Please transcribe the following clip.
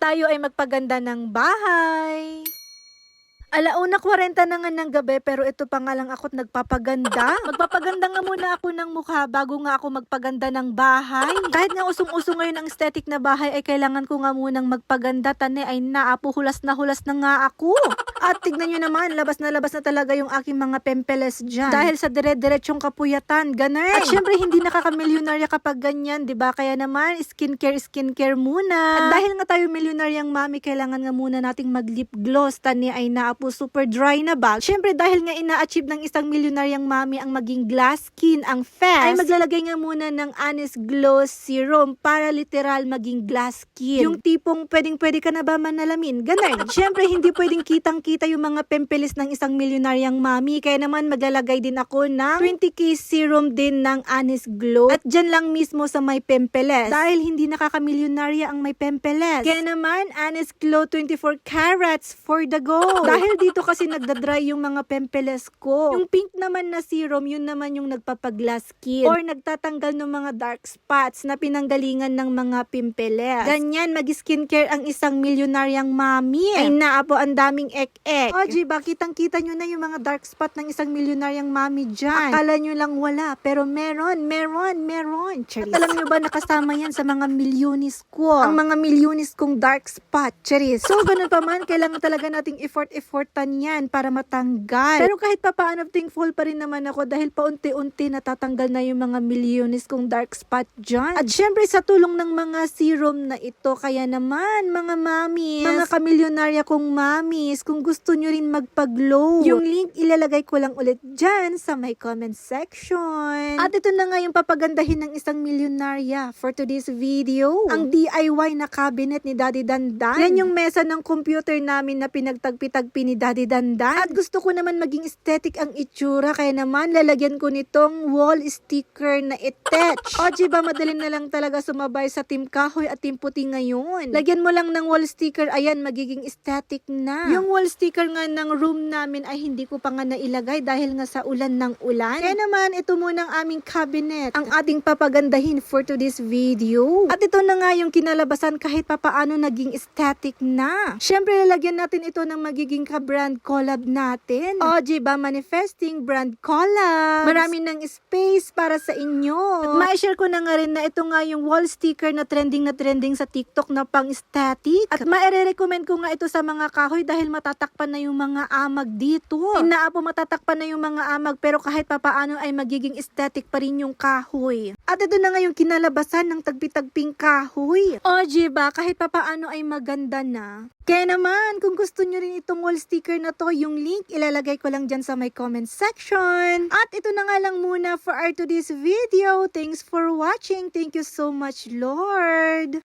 tayo ay magpaganda ng bahay. 1:40 na nga ng gabi pero ito pa nga lang ako't nagpapaganda. Magpapaganda nga muna ako ng mukha bago nga ako magpaganda ng bahay. Kahit nga usong-uso ngayon ang aesthetic na bahay ay kailangan ko nga munang magpaganda. Tane ay naapo, hulas na nga ako. At tignan nyo naman, labas na talaga yung aking mga pempeles dyan. Dahil sa dire-diretsyong kapuyatan, ganun. At syempre hindi nakakamilyonarya kapag ganyan, 'di ba? Kaya naman skincare muna. At dahil nga tayo milyonaryang mami, kailangan nga muna nating mag-lip gloss. Tani ay naapo, super dry na ba? Syempre dahil nga ina-achieve ng isang milyonaryang mami ang maging glass skin, ang fest, ay maglalagay nga muna ng Honest Glow Serum para literal maging glass skin. Yung tipong pwedeng-pwede ka na ba manalamin? Ganun. Syempre hindi pwedeng kitang-kita yung mga pempeles ng isang milyonaryang mami. Kaya naman maglalagay din ako ng 20k serum din ng Honest Glow. At dyan lang mismo sa may pempeles. Dahil hindi nakakamilyonarya ang may pempeles. Kaya naman Honest Glow 24 carats for the go. Dahil dito kasi nagdadry yung mga pempeles ko. Yung pink naman na serum, yun naman yung nagpapaglass skin. Or nagtatanggal ng mga dark spots na pinanggalingan ng mga pimpeles. Ganyan, mag-skincare ang isang milyonaryang mami. Ay naapo, ang daming ek-ek. O, diba, kitang-kita nyo na yung mga dark spot ng isang milyonaryang mami dyan. Akala nyo lang wala, pero meron. Charis. At alam nyo ba, nakasama yan sa mga milyonis ko. Ang mga milyonis kong dark spot, charis. So, ganun pa man, kailangan talaga nating effortan yan para matanggal. Pero kahit pa paano, thankful pa rin naman ako dahil paunti-unti natatanggal na yung mga milyonis kong dark spot dyan. At syempre, sa tulong ng mga serum na ito, kaya naman, mga mamis, mga kamilyonarya kong mamis, kung gusto nyo rin magpa-glow, yung link ilalagay ko lang ulit dyan sa my comment section. At ito na nga yung papagandahin ng isang milyonarya for today's video. Ang DIY na cabinet ni Daddy Dandan. Yan yung mesa ng computer namin na pinagtagpi-tagpi ni Daddy Dandan. At gusto ko naman maging aesthetic ang itsura, kaya naman lalagyan ko nitong wall sticker na attach. O diba, madali na lang talaga sumabay sa Team Kahoy at Team Puti ngayon. Lagyan mo lang ng wall sticker, ayan, magiging aesthetic na. Yung wall sticker nga ng room namin ay hindi ko pa nga nailagay dahil nga sa ulan ng ulan. Kaya naman, ito muna ang aming cabinet, ang ating papagandahin for today's video. At ito na nga yung kinalabasan kahit papaano naging aesthetic na. Syempre, lalagyan natin ito ng magiging ka-brand collab natin. O, diba, manifesting brand collab. Marami ng space para sa inyo. At ma-share ko na nga rin na ito nga yung wall sticker na trending sa TikTok na pang aesthetic. At ma-recommend ko nga ito sa mga kahoy dahil matatakpan na yung mga amag dito. Inaapo, matatakpan na yung mga amag pero kahit papaano ay magiging aesthetic pa rin yung kahoy. At ito na nga yung kinalabasan ng tagpi-tagping kahoy. O, diba, kahit papaano ay maganda na. Kaya naman, kung gusto nyo rin itong wall sticker na to, yung link ilalagay ko lang dyan sa my comment section. At ito na nga lang muna for our today's video. Thanks for watching. Thank you so much, Lord.